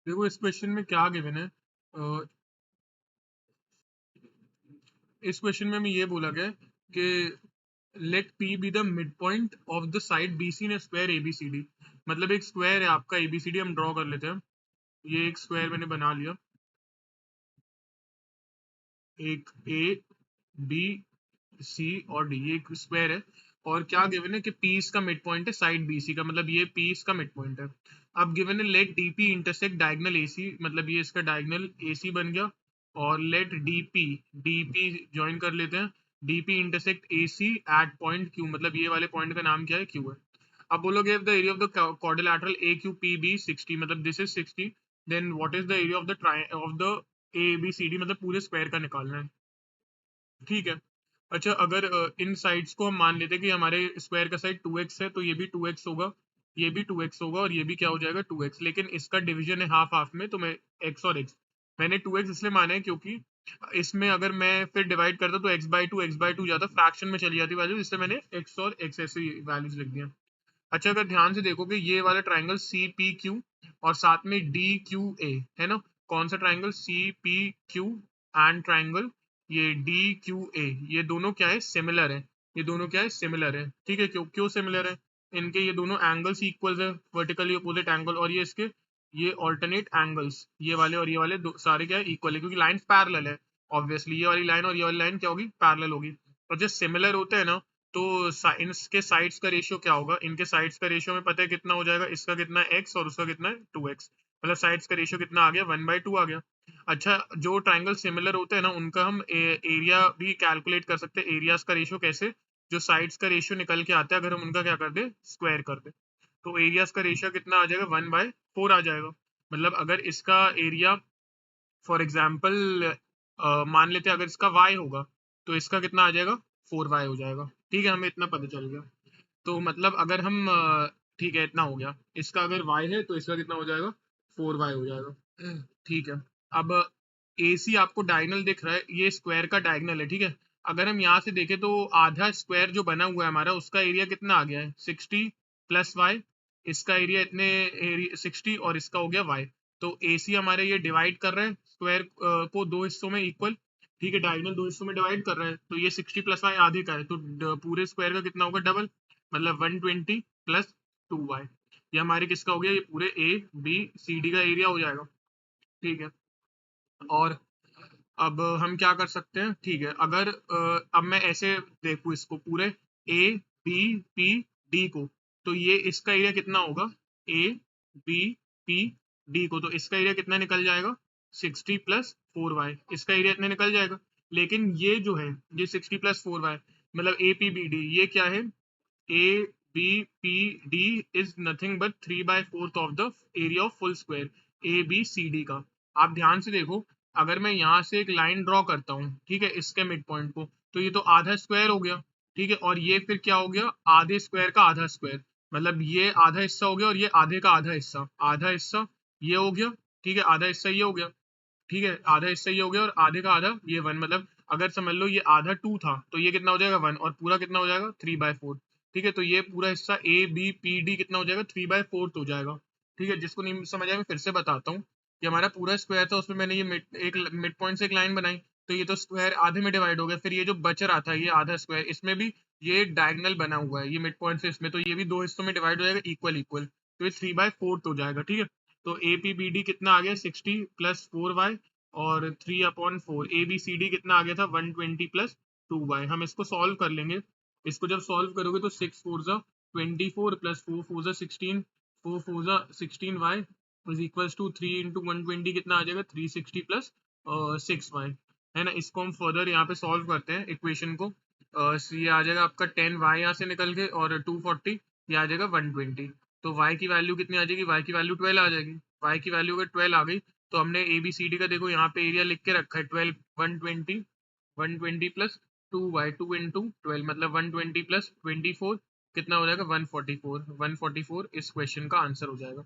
देखो इस क्वेश्चन में क्या गिवन है। इस क्वेश्चन में हमें ये बोला गया है कि let P be the mid point of the side B C in square A B C D. मतलब एक स्क्वायर है आपका ए बी सी डी, हम ड्रॉ कर लेते हैं। ये एक स्क्वायर मैंने बना लिया, एक ए बी सी और डी, ये एक स्क्वायर है। और क्या गिवन है कि पी इसका मिड पॉइंट है साइड बी सी का, मतलब ये पी इसका मिड पॉइंट है। अब गिवन है let D P intersect diagonal A C, मतलब ये इसका डायगनल ए सी बन गया। और लेट डी पी ज्वाइन कर लेते हैं, D P intersect A C at point Q, मतलब ये वाले पॉइंट का नाम क्या है, क्यू है। अब बोलोगे if the area of the quadrilateral AQPB 60, मतलब this is 60, then what is the area of the ABCD, मतलब पूरे स्क्वायर का निकालना है। ठीक है। अच्छा, अगर इन साइड्स को हम मान लेते हैं कि हमारे स्क्वायर का साइड 2x है, तो ये भी 2x होगा, ये भी 2x होगा, और ये भी क्या हो जाएगा 2x। लेकिन इसका डिवीजन है हाफ हाफ में, तो मैं x और x, मैंने 2x इसलिए माना है क्योंकि इसमें अगर मैं फिर डिवाइड करता तो x/2 जाता, फ्रैक्शन में चली जाती वैल्यू, इसलिए मैंने x और x ऐसी वैल्यूज लिख दिया। अच्छा, अगर ध्यान से देखोगे ये वाला ट्राइंगल सी पी क्यू और साथ में डी क्यू ए है ना, कौन सा triangle, C P Q and triangle ये डी क्यू ए, ये दोनों क्या है, सिमिलर है। ये दोनों क्या है, सिमिलर है। ठीक है, क्यों क्यों सिमिलर है, इनके ये दोनों एंगल्स इक्वल है, वर्टिकली अपोजिट एंगल, और ये इसके ये ऑल्टरनेट एंगल्स, ये वाले और ये वाले सारे क्या है, इक्वल है, क्योंकि लाइन पैरेलल है। ऑब्वियसली ये वाली लाइन और ये वाली लाइन क्या होगी, पैरेलल होगी। और जो सिमिलर होते हैं ना, तो इनके साइड्स का रेशियो क्या होगा, इनके साइड्स का रेशियो में पता है कितना हो जाएगा, इसका कितना है x और उसका कितना है 2x, मतलब साइड्स का रेशियो कितना आ गया, 1/2 आ गया। अच्छा, जो ट्राइंगल सिमिलर होते हैं ना उनका हम एरिया भी कैलकुलेट कर सकते हैं। एरियाज का रेशियो कैसे, जो साइड्स का रेशियो निकल के आता है, अगर हम उनका क्या कर दे, स्क्वायर कर दे, तो एरियाज का रेशियो कितना आ जाएगा, 1/4 आ जाएगा। मतलब अगर इसका एरिया फॉर एग्जाम्पल मान लेते हैं अगर इसका y होगा, तो इसका कितना आ जाएगा, 4y हो जाएगा। ठीक है, हमें इतना पता चल गया। तो मतलब अगर हम ठीक है, इतना हो गया, इसका अगर y है तो इसका कितना हो जाएगा, 4y हो जाएगा। ठीक है। अब ए सी आपको डायगनल दिख रहा है, ये स्क्वायर का डायगनल है। ठीक है, अगर हम यहाँ से देखें तो आधा स्क्वायर जो बना हुआ है हमारा, उसका एरिया कितना आ गया है, 60 प्लस वाई, इसका एरिया इतने 60 और इसका हो गया y। तो ए सी हमारे ये डिवाइड कर रहे हैं स्क्वायर को दो हिस्सों में इक्वल। ठीक है, डायगनल दो हिस्सों में डिवाइड कर रहे हैं, तो ये 60 प्लस वाई आधे का है, तो पूरे स्क्वायर का कितना होगा, डबल, मतलब 120 प्लस 2y। ये हमारे किसका हो गया, ये पूरे ए बी सी डी का एरिया हो जाएगा। ठीक है। और अब हम क्या कर सकते हैं, ठीक है, अगर अब मैं ऐसे देखूं इसको पूरे ए बी पी डी को, तो ये इसका एरिया कितना होगा, ए बी पी डी को, तो इसका एरिया कितना निकल जाएगा, 60 प्लस 4y, इसका एरिया इतना निकल जाएगा। लेकिन ये जो है, ये 60 प्लस 4y, मतलब ए पी बी डी, ये क्या है, A B P D is nothing but 3/4 of the area of full square A B C D का। आप ध्यान से देखो, अगर मैं यहाँ से एक लाइन ड्रॉ करता हूँ, ठीक है, इसके मिड पॉइंट को, तो ये तो आधा स्क्वायर हो गया। ठीक है, और ये फिर क्या हो गया, आधे स्क्वायर का आधा स्क्वायर, मतलब ये आधा हिस्सा हो गया और ये आधे का आधा हिस्सा, आधा हिस्सा ये हो गया। ठीक है, आधा हिस्सा ये हो गया। ठीक है, आधा हिस्सा ये हो गया और आधे का आधा ये 1, मतलब अगर समझ लो ये आधा 2 था, तो ये कितना हो जाएगा 1, और पूरा कितना हो जाएगा 3/4। ठीक है, तो ये पूरा हिस्सा ए बी पी डी कितना हो जाएगा, 3/4 हो जाएगा। ठीक है, जिसको नहीं समझ आया मैं फिर से बताता हूँ कि हमारा पूरा स्क्वायर था, उसमें मैंने ये मिड पॉइंट से एक लाइन बनाई, तो ये तो स्क्वायर आधे में डिवाइड हो गया, फिर ये जो बच रहा था ये आधा स्क्वायर, इसमें भी ये डायगनल बना हुआ है, ये मिड पॉइंट से इसमें, तो ये भी दो हिस्सों में डिवाइड हो जाएगा, इक्वल इक्वल, तो ये 3/4 हो जाएगा। ठीक है, तो ए पी बी डी कितना आ गया, 60 प्लस 4y और 3/4, ए बी सी डी कितना आ गया था, 120 प्लस 2y। हम इसको सॉल्व कर लेंगे। इसको जब सॉल्व करोगे तो 6 4 जा 24 प्लस 4 4 जा 16, 4 4 जा 16y is equals to 3 into 120 कितना आ जाएगा, 360 प्लस 6y, है ना। इसको हम फर्दर यहाँ पे सॉल्व करते हैं इक्वेशन को। ये आ जाएगा आपका 10y यहाँ से निकल के, और 240 ये आ जाएगा 120। तो y की वैल्यू कितनी आ जाएगी, y की वैल्यू 12 आ जाएगी। y की वैल्यू अगर 12 आ गई, तो हमने ए बी सी डी का देखो यहाँ पे एरिया लिख के रखा है 12, 120 प्लस 2y, 2 इंटू 12, मतलब 120 प्लस 24 कितना हो जाएगा, 144। 144 इस क्वेश्चन का आंसर हो जाएगा।